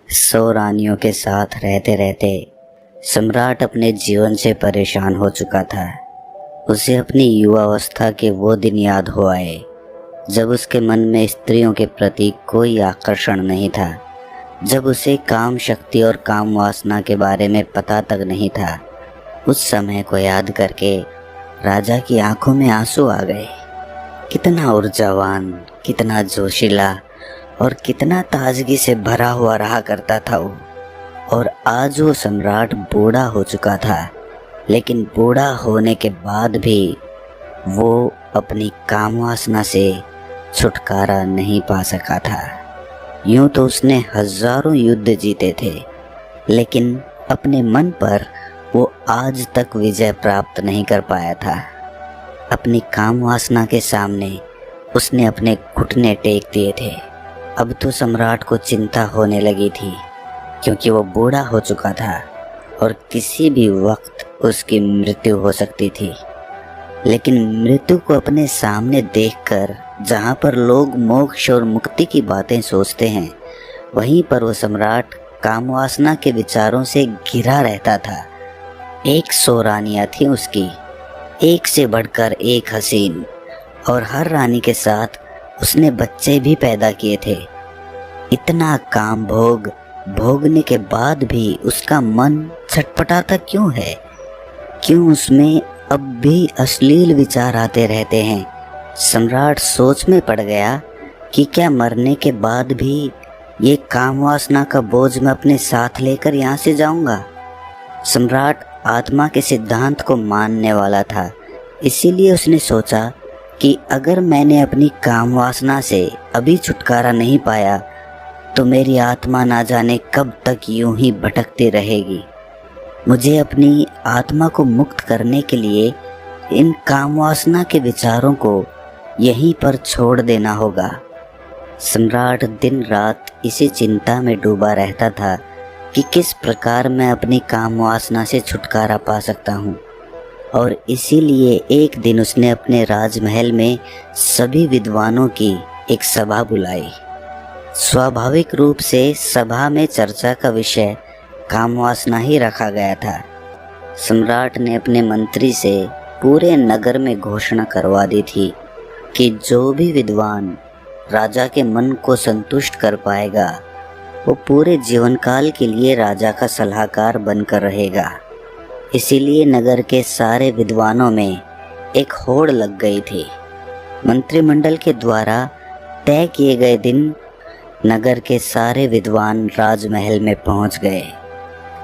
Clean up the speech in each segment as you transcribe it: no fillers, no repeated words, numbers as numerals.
100 रानियों के साथ रहते रहते सम्राट अपने जीवन से परेशान हो चुका था। उसे अपनी युवावस्था के वो दिन याद हो आए जब उसके मन में स्त्रियों के प्रति कोई आकर्षण नहीं था, जब उसे काम शक्ति और काम वासना के बारे में पता तक नहीं था। उस समय को याद करके राजा की आंखों में आंसू आ गए। कितना ऊर्जावान, कितना जोशीला और कितना ताजगी से भरा हुआ रहा करता था वो। और आज वो सम्राट बूढ़ा हो चुका था, लेकिन बूढ़ा होने के बाद भी वो अपनी काम वासना से छुटकारा नहीं पा सका था। यूं तो उसने हजारों युद्ध जीते थे, लेकिन अपने मन पर वो आज तक विजय प्राप्त नहीं कर पाया था। अपनी काम वासना के सामने उसने अपने घुटने टेक दिए थे। अब तो सम्राट को चिंता होने लगी थी, क्योंकि वो बूढ़ा हो चुका था और किसी भी वक्त उसकी मृत्यु हो सकती थी। लेकिन मृत्यु को अपने सामने देखकर जहाँ पर लोग मोक्ष और मुक्ति की बातें सोचते हैं, वहीं पर वो सम्राट काम वासना के विचारों से घिरा रहता था। 100 रानियाँ थीं उसकी, एक से बढ़कर एक हसीन, और हर रानी के साथ उसने बच्चे भी पैदा किए थे। इतना काम भोगने के बाद भी उसका मन छटपटाता क्यों है? क्यों उसमें अब भी अश्लील विचार आते रहते हैं? सम्राट सोच में पड़ गया कि क्या मरने के बाद भी ये काम वासना का बोझ मैं अपने साथ लेकर यहाँ से जाऊँगा? सम्राट आत्मा के सिद्धांत को मानने वाला था, इसीलिए उसने सोचा कि अगर मैंने अपनी काम वासना से अभी छुटकारा नहीं पाया तो मेरी आत्मा ना जाने कब तक यूं ही भटकती रहेगी। मुझे अपनी आत्मा को मुक्त करने के लिए इन काम वासना के विचारों को यहीं पर छोड़ देना होगा। सम्राट दिन रात इसी चिंता में डूबा रहता था कि किस प्रकार मैं अपनी काम वासना से छुटकारा पा सकता हूँ। और इसीलिए एक दिन उसने अपने राजमहल में सभी विद्वानों की एक सभा बुलाई। स्वाभाविक रूप से सभा में चर्चा का विषय काम वासना ही रखा गया था। सम्राट ने अपने मंत्री से पूरे नगर में घोषणा करवा दी थी कि जो भी विद्वान राजा के मन को संतुष्ट कर पाएगा वो पूरे जीवन काल के लिए राजा का सलाहकार बनकर रहेगा। इसीलिए नगर के सारे विद्वानों में एक होड़ लग गई थी। मंत्रिमंडल के द्वारा तय किए गए दिन नगर के सारे विद्वान राजमहल में पहुंच गए।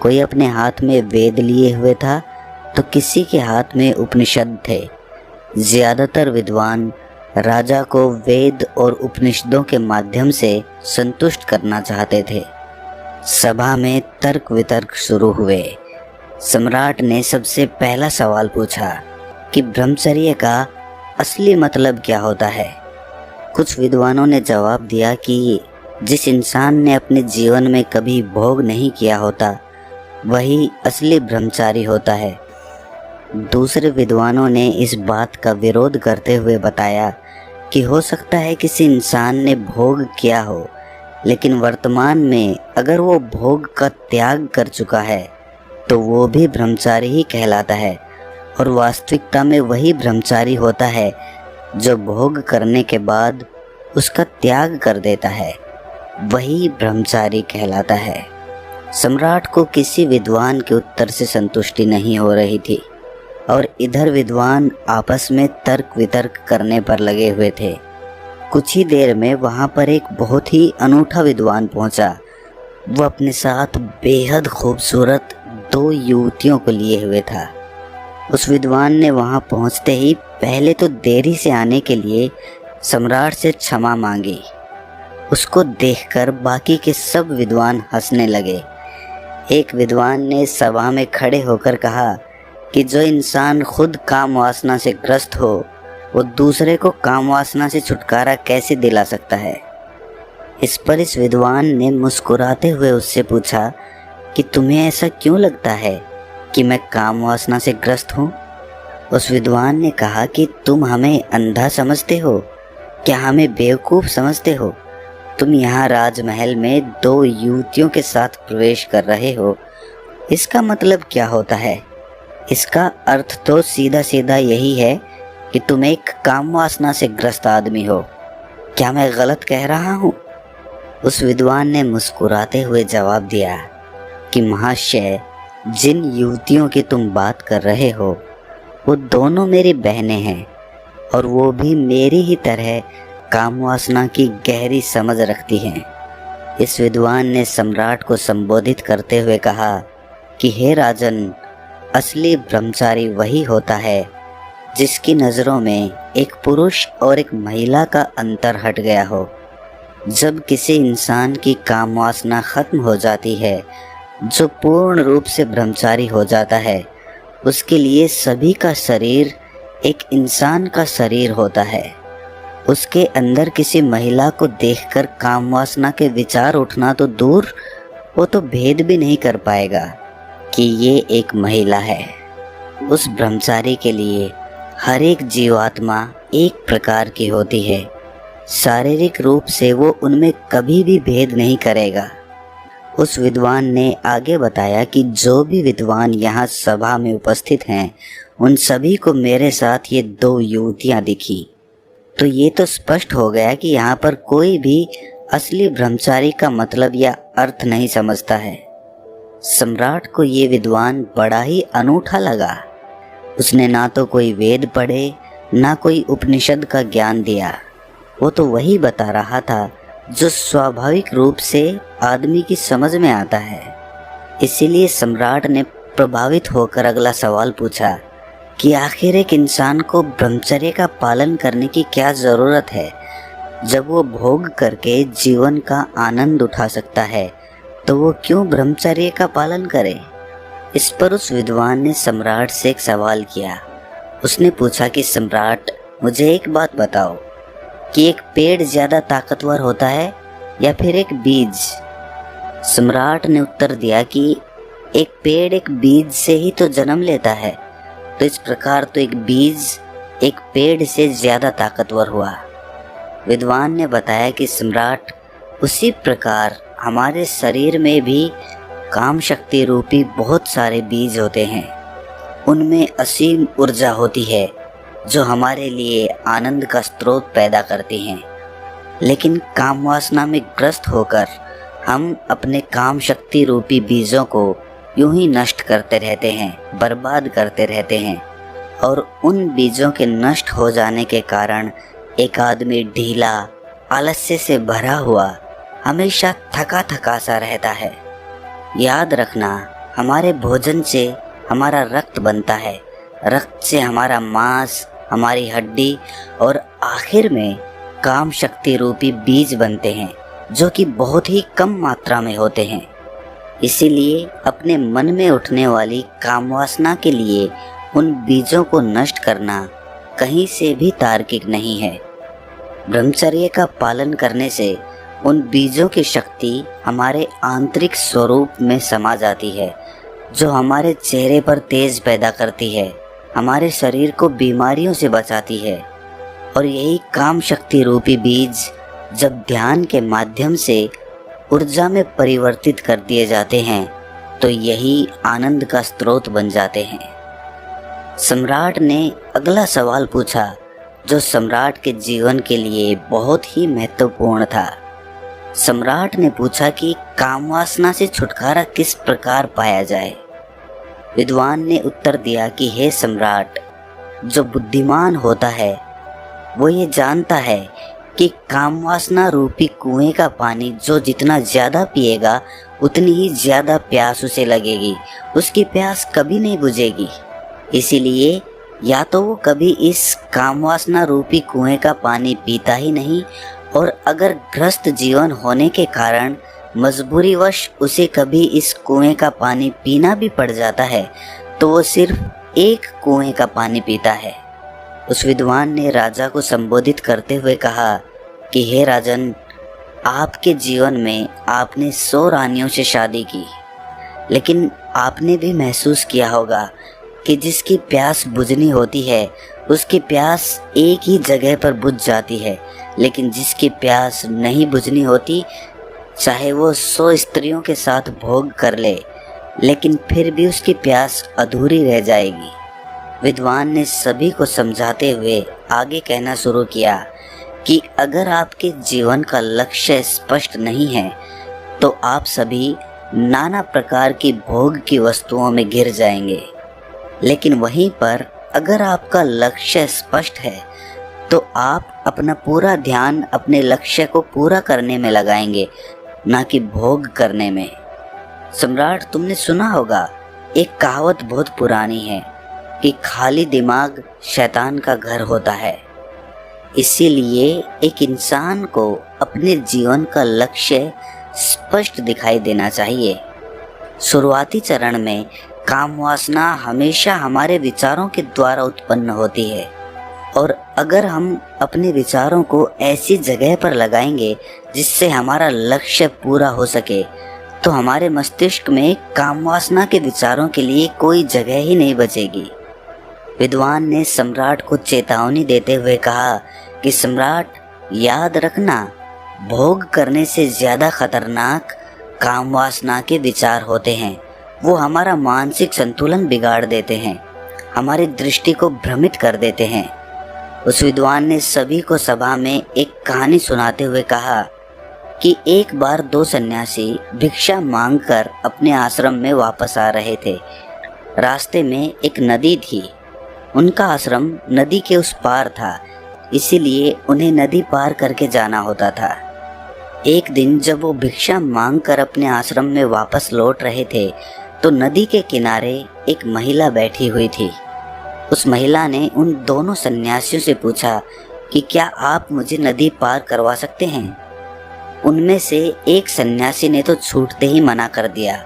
कोई अपने हाथ में वेद लिए हुए था तो किसी के हाथ में उपनिषद थे। ज्यादातर विद्वान राजा को वेद और उपनिषदों के माध्यम से संतुष्ट करना चाहते थे। सभा में तर्क वितर्क शुरू हुए। सम्राट ने सबसे पहला सवाल पूछा कि ब्रह्मचर्य का असली मतलब क्या होता है। कुछ विद्वानों ने जवाब दिया कि जिस इंसान ने अपने जीवन में कभी भोग नहीं किया होता वही असली ब्रह्मचारी होता है। दूसरे विद्वानों ने इस बात का विरोध करते हुए बताया कि हो सकता है किसी इंसान ने भोग किया हो, लेकिन वर्तमान में अगर वो भोग का त्याग कर चुका है तो वो भी ब्रह्मचारी ही कहलाता है। और वास्तविकता में वही ब्रह्मचारी होता है जो भोग करने के बाद उसका त्याग कर देता है, वही ब्रह्मचारी कहलाता है। सम्राट को किसी विद्वान के उत्तर से संतुष्टि नहीं हो रही थी और इधर विद्वान आपस में तर्क वितर्क करने पर लगे हुए थे। कुछ ही देर में वहाँ पर एक बहुत ही अनूठा विद्वान पहुँचा। वो अपने साथ बेहद खूबसूरत 2 युवतियों को लिए हुए था। उस विद्वान ने वहाँ पहुँचते ही पहले तो देरी से आने के लिए सम्राट से क्षमा मांगी। उसको देखकर बाकी के सब विद्वान हंसने लगे। एक विद्वान ने सभा में खड़े होकर कहा कि जो इंसान खुद काम वासना से ग्रस्त हो वो दूसरे को काम वासना से छुटकारा कैसे दिला सकता है। इस पर इस विद्वान ने मुस्कुराते हुए उससे पूछा कि तुम्हें ऐसा क्यों लगता है कि मैं काम वासना से ग्रस्त हूँ? उस विद्वान ने कहा कि तुम हमें अंधा समझते हो, क्या हमें बेवकूफ़ समझते हो? तुम यहाँ राजमहल में 2 युवतियों के साथ प्रवेश कर रहे हो, इसका मतलब क्या होता है? इसका अर्थ तो सीधा सीधा यही है कि तुम एक काम वासना से ग्रस्त आदमी हो। क्या मैं गलत कह रहा हूँ? उस विद्वान ने मुस्कुराते हुए जवाब दिया कि महाशय, जिन युवतियों की तुम बात कर रहे हो वो दोनों मेरी बहनें हैं और वो भी मेरी ही तरह काम वासना की गहरी समझ रखती हैं। इस विद्वान ने सम्राट को संबोधित करते हुए कहा कि हे राजन, असली ब्रह्मचारी वही होता है जिसकी नज़रों में एक पुरुष और एक महिला का अंतर हट गया हो। जब किसी इंसान की काम वासना खत्म हो जाती है, जो पूर्ण रूप से ब्रह्मचारी हो जाता है, उसके लिए सभी का शरीर एक इंसान का शरीर होता है। उसके अंदर किसी महिला को देखकर काम वासना के विचार उठना तो दूर, वो तो भेद भी नहीं कर पाएगा कि ये एक महिला है। उस ब्रह्मचारी के लिए हर एक जीवात्मा एक प्रकार की होती है। शारीरिक रूप से वो उनमें कभी भी भेद नहीं करेगा। उस विद्वान ने आगे बताया कि जो भी विद्वान यहाँ सभा में उपस्थित हैं, उन सभी को मेरे साथ ये 2 युवतियाँ दिखी। तो ये तो स्पष्ट हो गया कि यहाँ पर कोई भी असली ब्रह्मचारी का मतलब या अर्थ नहीं समझता है। सम्राट को ये विद्वान बड़ा ही अनूठा लगा। उसने ना तो कोई वेद पढ़े, ना कोई उपनिषद का ज्ञान दिया। वो तो वही बता रहा था जो स्वाभाविक रूप से आदमी की समझ में आता है। इसीलिए सम्राट ने प्रभावित होकर अगला सवाल पूछा कि आखिर एक इंसान को ब्रह्मचर्य का पालन करने की क्या ज़रूरत है? जब वो भोग करके जीवन का आनंद उठा सकता है, तो वो क्यों ब्रह्मचर्य का पालन करे? इस पर उस विद्वान ने सम्राट से एक सवाल किया। उसने पूछा कि सम्राट, मुझे एक बात बताओ कि एक पेड़ ज़्यादा ताकतवर होता है या फिर एक बीज? सम्राट ने उत्तर दिया कि एक पेड़ एक बीज से ही तो जन्म लेता है, तो इस प्रकार तो एक बीज एक पेड़ से ज़्यादा ताकतवर हुआ। विद्वान ने बताया कि सम्राट, उसी प्रकार हमारे शरीर में भी काम शक्ति रूपी बहुत सारे बीज होते हैं। उनमें असीम ऊर्जा होती है जो हमारे लिए आनंद का स्रोत पैदा करती हैं। लेकिन काम वासना में ग्रस्त होकर हम अपने काम शक्ति रूपी बीजों को यूं ही नष्ट करते रहते हैं, बर्बाद करते रहते हैं। और उन बीजों के नष्ट हो जाने के कारण एक आदमी ढीला, आलस्य से भरा हुआ, हमेशा थका थका सा रहता है। याद रखना, हमारे भोजन से हमारा रक्त बनता है, रक्त से हमारा मांस, हमारी हड्डी और आखिर में काम शक्ति रूपी बीज बनते हैं, जो कि बहुत ही कम मात्रा में होते हैं। इसीलिए अपने मन में उठने वाली काम वासना के लिए उन बीजों को नष्ट करना कहीं से भी तार्किक नहीं है। ब्रह्मचर्य का पालन करने से उन बीजों की शक्ति हमारे आंतरिक स्वरूप में समा जाती है, जो हमारे चेहरे पर तेज पैदा करती है, हमारे शरीर को बीमारियों से बचाती है। और यही काम शक्ति रूपी बीज जब ध्यान के माध्यम से ऊर्जा में परिवर्तित कर दिए जाते हैं, तो यही आनंद का स्रोत बन जाते हैं। सम्राट ने अगला सवाल पूछा, जो सम्राट के जीवन के लिए बहुत ही महत्वपूर्ण था। सम्राट ने पूछा कि काम वासना से छुटकारा किस प्रकार पाया जाए। विद्वान ने उत्तर दिया कि हे सम्राट, जो बुद्धिमान होता है वो ये जानता है कि काम वासना रूपी कुएं का पानी जो जितना ज़्यादा पिएगा उतनी ही ज़्यादा प्यास उसे लगेगी, उसकी प्यास कभी नहीं बुझेगी। इसीलिए या तो वो कभी इस काम वासना रूपी कुएं का पानी पीता ही नहीं, और अगर ग्रस्त जीवन होने के कारण मजबूरीवश उसे कभी इस कुएं का पानी पीना भी पड़ जाता है, तो वो सिर्फ एक कुएं का पानी पीता है। उस विद्वान ने राजा को संबोधित करते हुए कहा कि हे राजन, आपके जीवन में आपने 100 रानियों से शादी की, लेकिन आपने भी महसूस किया होगा कि जिसकी प्यास बुझनी होती है उसकी प्यास एक ही जगह पर बुझ जाती है, लेकिन जिसकी प्यास नहीं बुझनी होती, चाहे वो 100 स्त्रियों के साथ भोग कर ले, लेकिन फिर भी उसकी प्यास अधूरी रह जाएगी। विद्वान ने सभी को समझाते हुए आगे कहना शुरू किया कि अगर आपके जीवन का लक्ष्य स्पष्ट नहीं है तो आप सभी नाना प्रकार की भोग की वस्तुओं में गिर जाएंगे। लेकिन वहीं पर अगर आपका लक्ष्य स्पष्ट है तो आप अपना पूरा ध्यान अपने लक्ष्य को पूरा करने में लगाएंगे, ना कि भोग करने में। सम्राट, तुमने सुना होगा, एक कहावत बहुत पुरानी है कि खाली दिमाग शैतान का घर होता है। इसीलिए एक इंसान को अपने जीवन का लक्ष्य स्पष्ट दिखाई देना चाहिए। शुरुआती चरण में काम वासना हमेशा हमारे विचारों के द्वारा उत्पन्न होती है, और अगर हम अपने विचारों को ऐसी जगह पर लगाएंगे जिससे हमारा लक्ष्य पूरा हो सके, तो हमारे मस्तिष्क में काम वासना के विचारों के लिए कोई जगह ही नहीं बचेगी। विद्वान ने सम्राट को चेतावनी देते हुए कहा कि सम्राट, याद रखना, भोग करने से ज्यादा खतरनाक काम वासना के विचार होते हैं। वो हमारा मानसिक संतुलन बिगाड़ देते हैं, हमारी दृष्टि को भ्रमित कर देते हैं। उस विद्वान ने सभी को सभा में एक कहानी सुनाते हुए कहा कि एक बार 2 सन्यासी भिक्षा मांगकर अपने आश्रम में वापस आ रहे थे। रास्ते में एक नदी थी। उनका आश्रम नदी के उस पार था, इसीलिए उन्हें नदी पार करके जाना होता था। एक दिन जब वो भिक्षा मांगकर अपने आश्रम में वापस लौट रहे थे तो नदी के किनारे एक महिला बैठी हुई थी। उस महिला ने उन दोनों सन्यासियों से पूछा कि क्या आप मुझे नदी पार करवा सकते हैं। उनमें से एक सन्यासी ने तो छूटते ही मना कर दिया।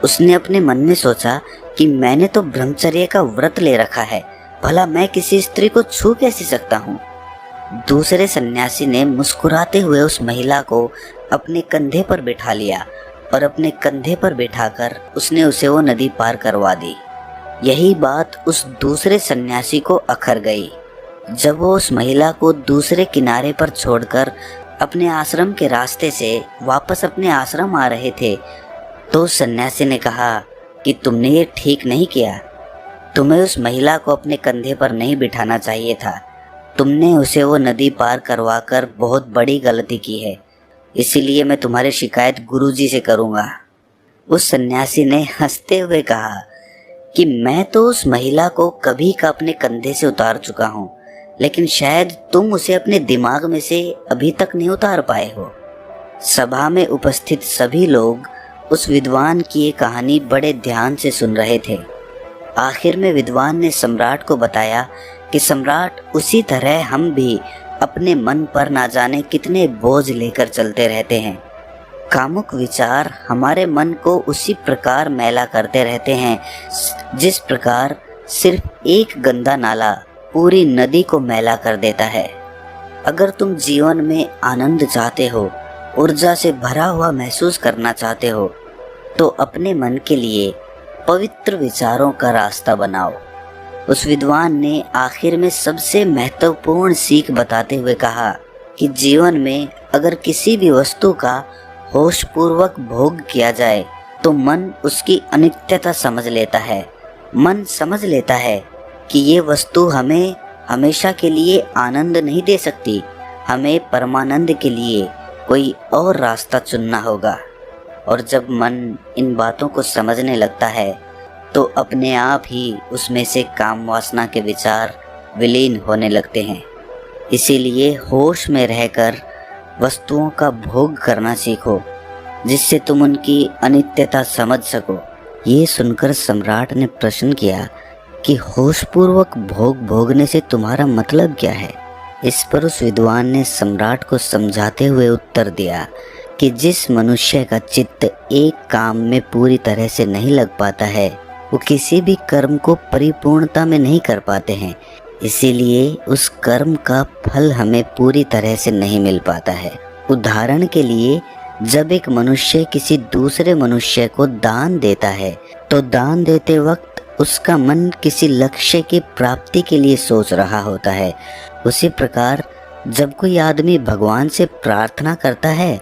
उसने अपने मन में सोचा कि मैंने तो ब्रह्मचर्य का व्रत ले रखा है, भला मैं किसी स्त्री को छू कैसे सकता हूँ। दूसरे सन्यासी ने मुस्कुराते हुए उस महिला को अपने कंधे पर बिठा लिया और अपने कंधे पर बिठाकर उसने उसे वो नदी पार करवा दी। यही बात उस दूसरे सन्यासी को अखर गई। जब वो उस महिला को दूसरे किनारे पर छोड़कर अपने आश्रम के रास्ते से वापस अपने आश्रम आ रहे थे तो उस सन्यासी ने कहा कि तुमने ये ठीक नहीं किया। तुम्हें उस महिला को अपने कंधे पर नहीं बिठाना चाहिए था। तुमने उसे वो नदी पार करवाकर बहुत बड़ी गलती की है। इसीलिए मैं तुम्हारी शिकायत गुरुजी से करूँगा। उस सन्यासी ने हंसते हुए कहा कि मैं तो उस महिला को कभी का अपने कंधे से उतार चुका हूँ, लेकिन शायद तुम उसे अपने दिमाग में से अभी तक नहीं उतार पाए हो। सभा में उपस्थित सभी लोग उस विद्वान की ये कहानी बड़े ध्यान से सुन रहे थे। आखिर में विद्वान ने सम्राट को बताया कि सम्राट, उसी तरह हम भी अपने मन पर ना जाने कितने बोझ लेकर चलते रहते हैं। कामुक विचार हमारे मन को उसी प्रकार मैला करते रहते हैं जिस प्रकार सिर्फ एक गंदा नाला पूरी नदी को मैला कर देता है। अगर तुम जीवन में आनंद चाहते हो, ऊर्जा से भरा हुआ महसूस करना चाहते हो, तो अपने मन के लिए पवित्र विचारों का रास्ता बनाओ। उस विद्वान ने आखिर में सबसे महत्वपूर्ण सीख बताते हुए कहा कि जीवन में अगर किसी भी वस्तु का होशपूर्वक भोग किया जाए तो मन उसकी अनित्यता समझ लेता है। मन समझ लेता है कि ये वस्तु हमें हमेशा के लिए आनंद नहीं दे सकती, हमें परमानंद के लिए कोई और रास्ता चुनना होगा। और जब मन इन बातों को समझने लगता है तो अपने आप ही उसमें से काम वासना के विचार विलीन होने लगते हैं। इसीलिए होश में रहकर वस्तुओं का भोग करना सीखो, जिससे तुम उनकी अनित्यता समझ सको। ये सुनकर सम्राट ने प्रश्न किया कि होशपूर्वक भोग भोगने से तुम्हारा मतलब क्या है। इस पर उस विद्वान ने सम्राट को समझाते हुए उत्तर दिया कि जिस मनुष्य का चित्त एक काम में पूरी तरह से नहीं लग पाता है, वो किसी भी कर्म को परिपूर्णता में नहीं कर पाते हैं। इसीलिए उस कर्म का फल हमें पूरी तरह से नहीं मिल पाता है। उदाहरण के लिए, जब एक मनुष्य किसी दूसरे मनुष्य को दान देता है तो दान देते वक्त उसका मन किसी लक्ष्य की प्राप्ति के लिए सोच रहा होता है। उसी प्रकार जब कोई आदमी भगवान से प्रार्थना करता है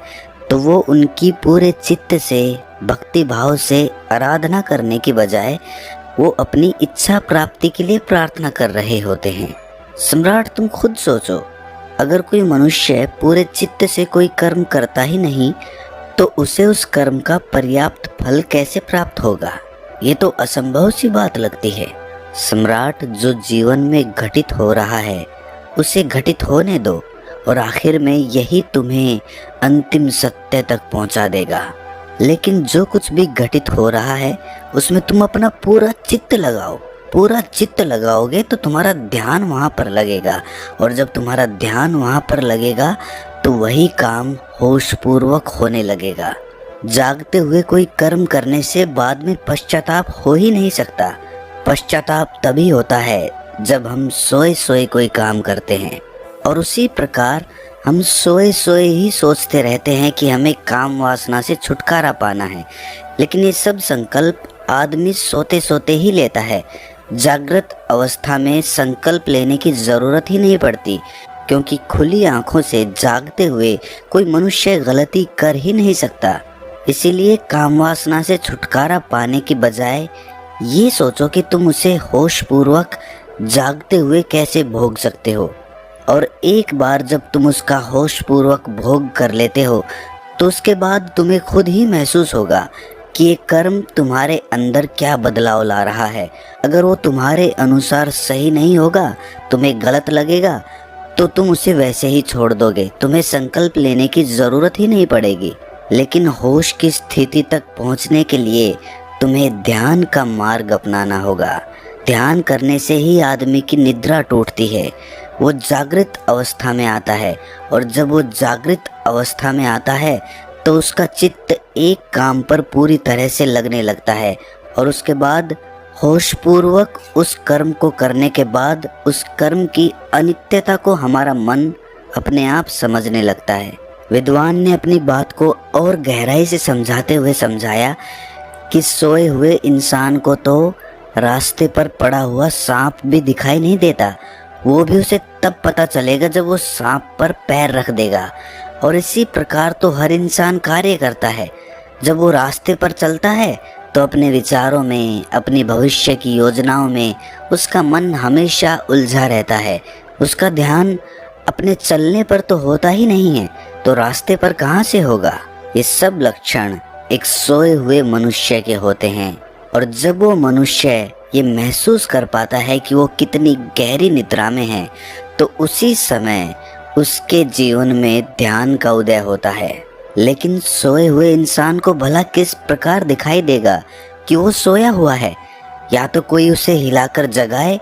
तो वो उनकी पूरे चित्त से, भक्ति भाव से आराधना करने की बजाय वो अपनी इच्छा प्राप्ति के लिए प्रार्थना कर रहे होते हैं। सम्राट, तुम खुद सोचो, अगर कोई मनुष्य पूरे चित्त से कोई कर्म करता ही नहीं तो उसे उस कर्म का पर्याप्त फल कैसे प्राप्त होगा? ये तो असंभव सी बात लगती है। सम्राट, जो जीवन में घटित हो रहा है उसे घटित होने दो और आखिर में यही तुम्हें अंतिम सत्य तक पहुंचा देगा। लेकिन जो कुछ भी घटित हो रहा है उसमें तुम अपना पूरा चित्त लगाओ। पूरा चित्त लगाओगे तो तुम्हारा ध्यान वहाँ पर लगेगा, और जब तुम्हारा ध्यान वहाँ पर लगेगा तो वही काम होशपूर्वक होने लगेगा। जागते हुए कोई कर्म करने से बाद में पश्चाताप हो ही नहीं सकता। पश्चाताप तभी होता है जब हम सोए सोए कोई काम करते हैं, और उसी प्रकार हम सोए सोए ही सोचते रहते हैं कि हमें काम वासना से छुटकारा पाना है। लेकिन ये सब संकल्प आदमी सोते सोते ही लेता है। जागृत अवस्था में संकल्प लेने की ज़रूरत ही नहीं पड़ती, क्योंकि खुली आंखों से जागते हुए कोई मनुष्य गलती कर ही नहीं सकता। इसीलिए काम वासना से छुटकारा पाने की बजाय ये सोचो कि तुम उसे होशपूर्वक जागते हुए कैसे भोग सकते हो, और एक बार जब तुम उसका होशपूर्वक भोग कर लेते हो तो उसके बाद तुम्हें खुद ही महसूस होगा कि ये कर्म तुम्हारे अंदर क्या बदलाव ला रहा है। अगर वो तुम्हारे अनुसार सही नहीं होगा, तुम्हें गलत लगेगा, तो तुम उसे वैसे ही छोड़ दोगे। तुम्हें संकल्प लेने की ज़रूरत ही नहीं पड़ेगी। लेकिन होश की स्थिति तक पहुंचने के लिए तुम्हें ध्यान का मार्ग अपनाना होगा। ध्यान करने से ही आदमी की निद्रा टूटती है, वो जागृत अवस्था में आता है, और जब वो जागृत अवस्था में आता है तो उसका चित्त एक काम पर पूरी तरह से लगने लगता है, और उसके बाद होशपूर्वक उस कर्म को करने के बाद उस कर्म की अनित्यता को हमारा मन अपने आप समझने लगता है। विद्वान ने अपनी बात को और गहराई से समझाते हुए समझाया कि सोए हुए इंसान को तो रास्ते पर पड़ा हुआ सांप भी दिखाई नहीं देता, वो भी उसे तब पता चलेगा जब वो सांप पर पैर रख देगा। और इसी प्रकार तो हर इंसान कार्य करता है। जब वो रास्ते पर चलता है तो अपने विचारों में, अपनी भविष्य की योजनाओं में उसका मन हमेशा उलझा रहता है। उसका ध्यान अपने चलने पर तो होता ही नहीं है, तो रास्ते पर कहाँ से होगा? ये सब लक्षण एक सोए हुए मनुष्य के होते हैं, और जब वो मनुष्य ये महसूस कर पाता है कि वो कितनी गहरी निद्रा में है, तो उसी समय उसके जीवन में ध्यान का उदय होता है। लेकिन सोए हुए इंसान को भला किस प्रकार दिखाई देगा कि वो सोया हुआ है? या तो कोई उसे हिलाकर जगाए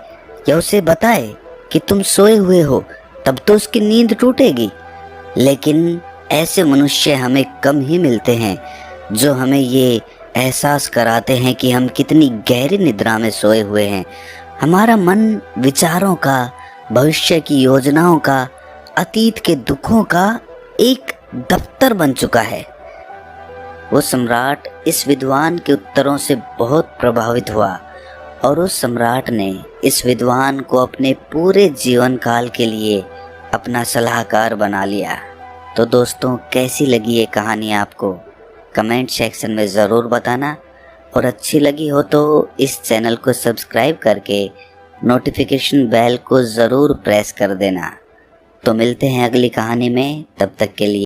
या उसे बताए कि तुम सोए हुए हो, तब तो उसकी नींद टूटेगी। लेकिन ऐसे मनुष्य हमें कम ही मिलते हैं जो हमें ये एहसास कराते हैं कि हम कितनी गहरी निद्रा में सोए हुए हैं। हमारा मन विचारों का, भविष्य की योजनाओं का, अतीत के दुखों का एक दफ्तर बन चुका है। वो सम्राट इस विद्वान के उत्तरों से बहुत प्रभावित हुआ, और उस सम्राट ने इस विद्वान को अपने पूरे जीवन काल के लिए अपना सलाहकार बना लिया। तो दोस्तों, कैसी लगी ये कहानी आपको? कमेंट सेक्शन में ज़रूर बताना, और अच्छी लगी हो तो इस चैनल को सब्सक्राइब करके नोटिफिकेशन बेल को ज़रूर प्रेस कर देना। तो मिलते हैं अगली कहानी में, तब तक के लिए।